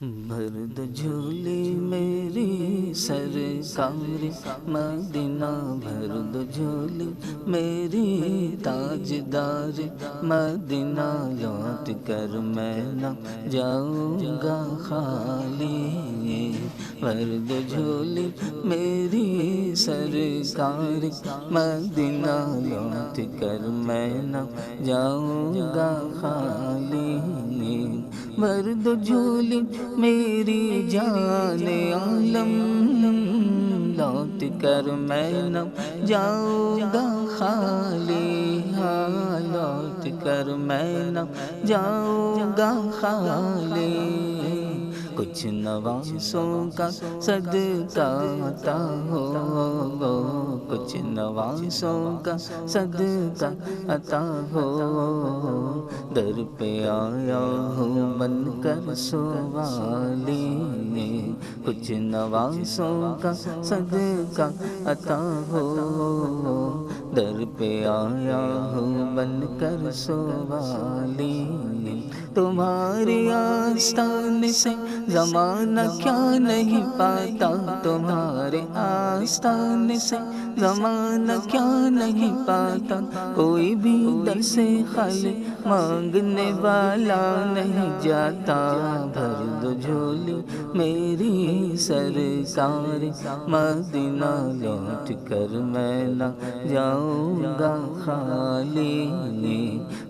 بھر دو جھولی میری سرکار مدینہ، بھر دو جھولی میری تاجدار مدینہ، لوٹ کر میں نہ جاؤں گا خالی۔ بھر دو جھولی میری سرکار مدینہ، لوٹ کر میں نہ جاؤں گا خالی۔ بھر دو جھولی میری جان عالم، لوٹ کر میں نہ جاؤں گا خالی، ہاں لوٹ کر میں نہ جاؤں گا خالی۔ کچھ نوازوں کا صدقہ عطا ہو، کچھ نوازوں کا صدقہ عطا ہو، در پہ آیا ہوں بن کر سوالی۔ کچھ نوازوں کا صدقہ عطا ہو، در پہ آیا ہوں بن کر سوالی۔ تمہاری آستان سے زمانہ کیا نہیں پاتا، تمہارے آستان سے زمانہ کیا نہیں پاتا، کوئی بھی در سے خالی مانگنے والا نہیں جاتا۔ بھر دو جھولی میری سرکار مدینہ، لوٹ کر میں نہ جاؤں گا خالی۔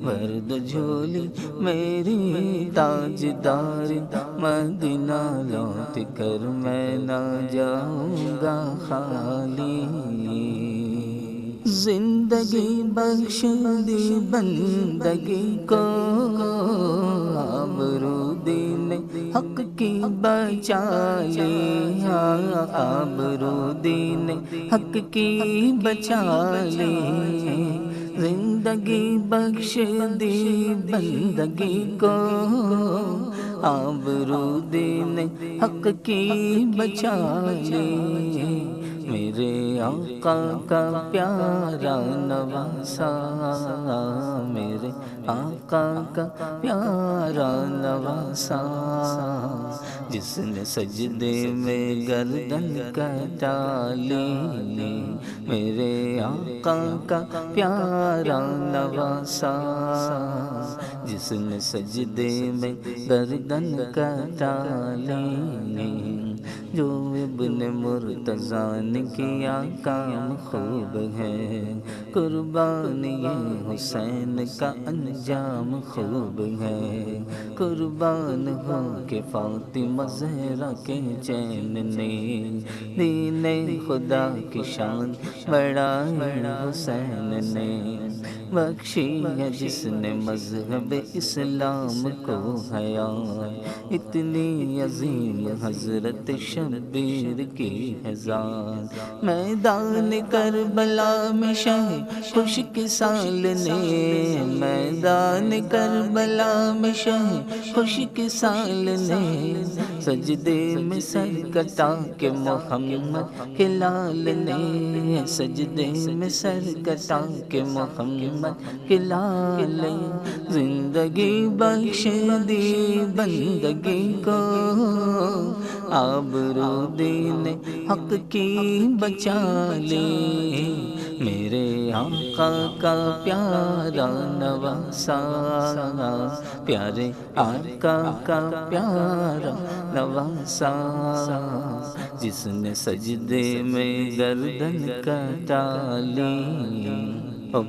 بھر دو جھولی میری تاجدار مدینہ، لوٹ کر میں نہ جاؤں گا خالی۔ زندگی بخش دی بندگی کو، آبرو دین حق کی بچا لی، ہاں آبرو دین حق کی بچا لی۔ زندگی بخش دی بندگی کو، آبرو دین حق کی بچا لی۔ میرے آقا کا پیارا نواسا، میرے آقا کا پیارا نواسا، جس نے سجدے میں گردن کٹا لی۔ میرے آقا کا پیارا نواسا، جس نے سجدے میں گردن کٹا لی۔ جو ابن مرتضیٰ نے کیا کام خوب ہے، قربان یہ حسین کا انجام خوب ہے۔ قربان ہو کہ فاطمہ زہرا کے چین نے، دین خدا کی شان بڑھائی حسین نے۔ بخشی ہے جس نے مذہب اسلام کو حیا، اتنی عظیم حضرت شبیر کی ہے ذات۔ میدان کربلا میں شہ خشک سال نے، میدان کربلا میں شہ خشک سال نے، سجدے میں سر کٹا کے محمد کے لال نے، سجدے میں سر کٹا کے محمد کے لال۔ زندگی بخش دی بندگی کو، آبرو دین حق کی بچا لی۔ میرے آقا کا پیارا نواسا، پیارے آقا کا پیارا نواسا، جس نے سجدے میں گردن کٹا لی۔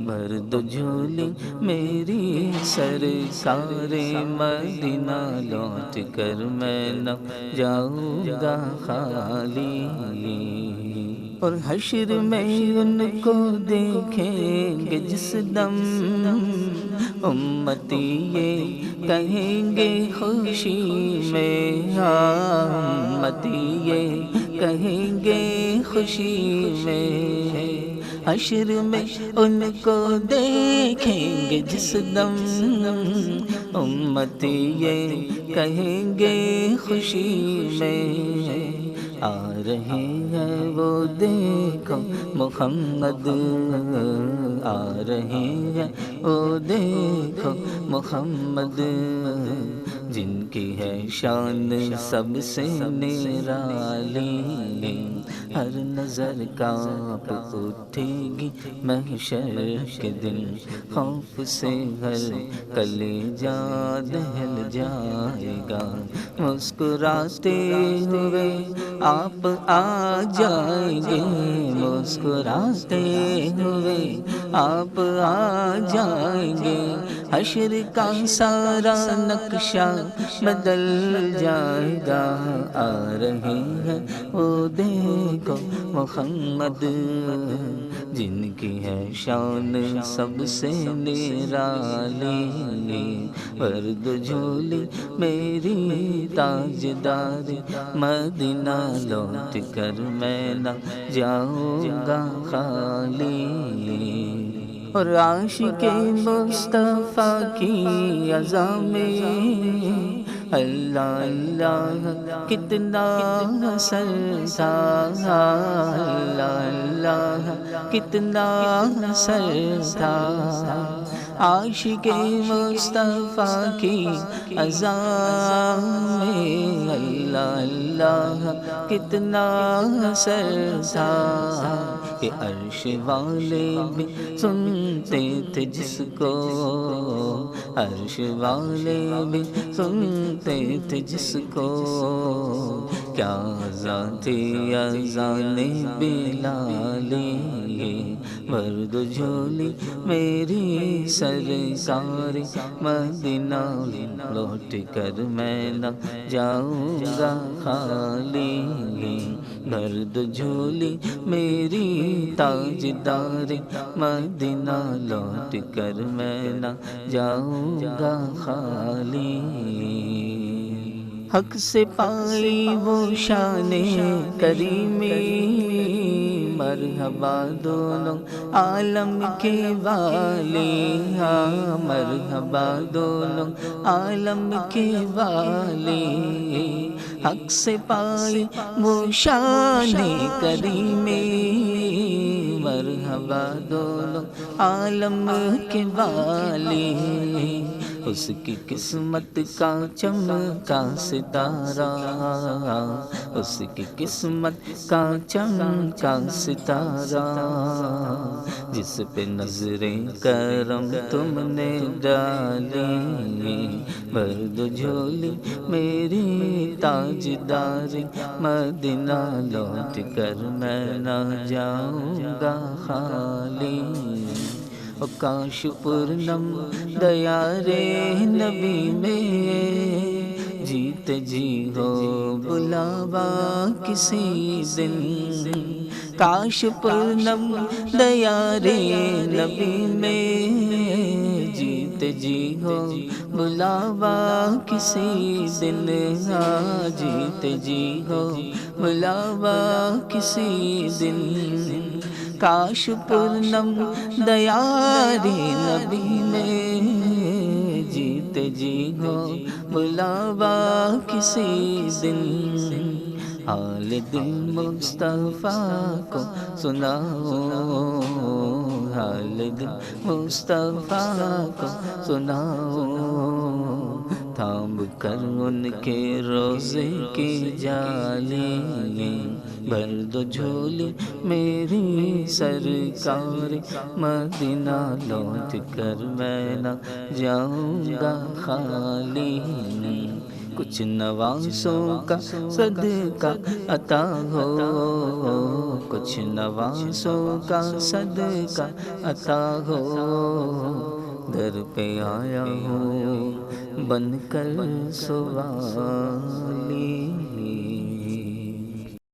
بھر دو جھولی میری سرکار مدینہ، لوٹ کر میں نہ جاؤں گا خالی۔ اور حشر میں ان کو دیکھیں گے جس دم، امتی یہ کہیں گے خوشی میں، ہاں امتی یہ کہیں گے خوشی میں۔ حشر میں ان کو دیکھیں گے جس دم، امتی یہ کہیں گے خوشی میں۔ آ رہے ہیں وہ دیکھو محمد، آ رہے ہیں وہ دیکھو محمد، جن کی ہے شان سب سے نرالی، ہر نظر کانپ اٹھے گی محشر کے دن، خوف سے ہر کلیجہ دہل جائے گا، مسکراتے ہوئے آپ آ جائیں گے، مسکراتے ہوئے آپ آ جائیں گے، حشر کا سارا نقشہ بدل جائے گا، آ رہے ہیں وہ دیکھو محمد، جن کی ہے شان سب سے نرالی، ورد جھولی میری تاجدار، مدینہ لوٹ کر میں نہ جاؤں گا خالی، اور عاشق مصطفیٰ کی عزا میں اللہ اللہ کتنا اثر تھا، اللہ اللہ کتنا اثر تھا، عاشق مصطفیٰ کی عزا میں اللہ اللہ کتنا اثر تھا، کہ عرش والے بھی سنتے تھے جس کو، عرش والے بھی سنتے تھے جس کو، کیا ذاتی اذان بلالی، ورد جھولی میری سرکار، مدینہ لوٹ کر میں نہ جاؤں گا خالی، درد جھولی میری تاجدار، مدینہ لوٹ کر میں نہ جاؤں گا خالی، حق سے پائی وہ شان کریمی، مرحبا دونوں عالم کے والی، ہاں مرحبا دونوں عالم کے والی، حق سے پائی وہ شان کریمی، مرحبا دونوں عالم کے والی، اس کی قسمت کا چمکا ستارہ، اس کی قسمت کا چمکا ستارہ، جس پہ نظر کرم تم نے ڈالی، ورد جھولی میری تاجدار، مدینہ لوٹ کر میں نہ جاؤں گا خالی، کاش پورنم دیارے نبی میں جیت جی ہو بلاوا کسی دن، کاش پورنم دیارے نبی میں جیت جی ہو بلاوا کسی دن، ہاں جیت جی ہو بلاوا کسی دن، کاش پورنم دیارے نبی میں جیت جی ہو بلاوا کسی دن، حال دل مصطفیٰ کو سناؤ، حال دل مصطفیٰ کو سناؤ، تھام کر ان کے روضے کی جالی، برد جھولی میری سرکار، مدینہ لوٹ کر میں نہ جاؤں گا خالی، کچھ نوازوں کا صدقہ عطا ہو، کچھ نوازوں کا صدقہ عطا ہو، در پہ آیا ہوں بن کر سوالی۔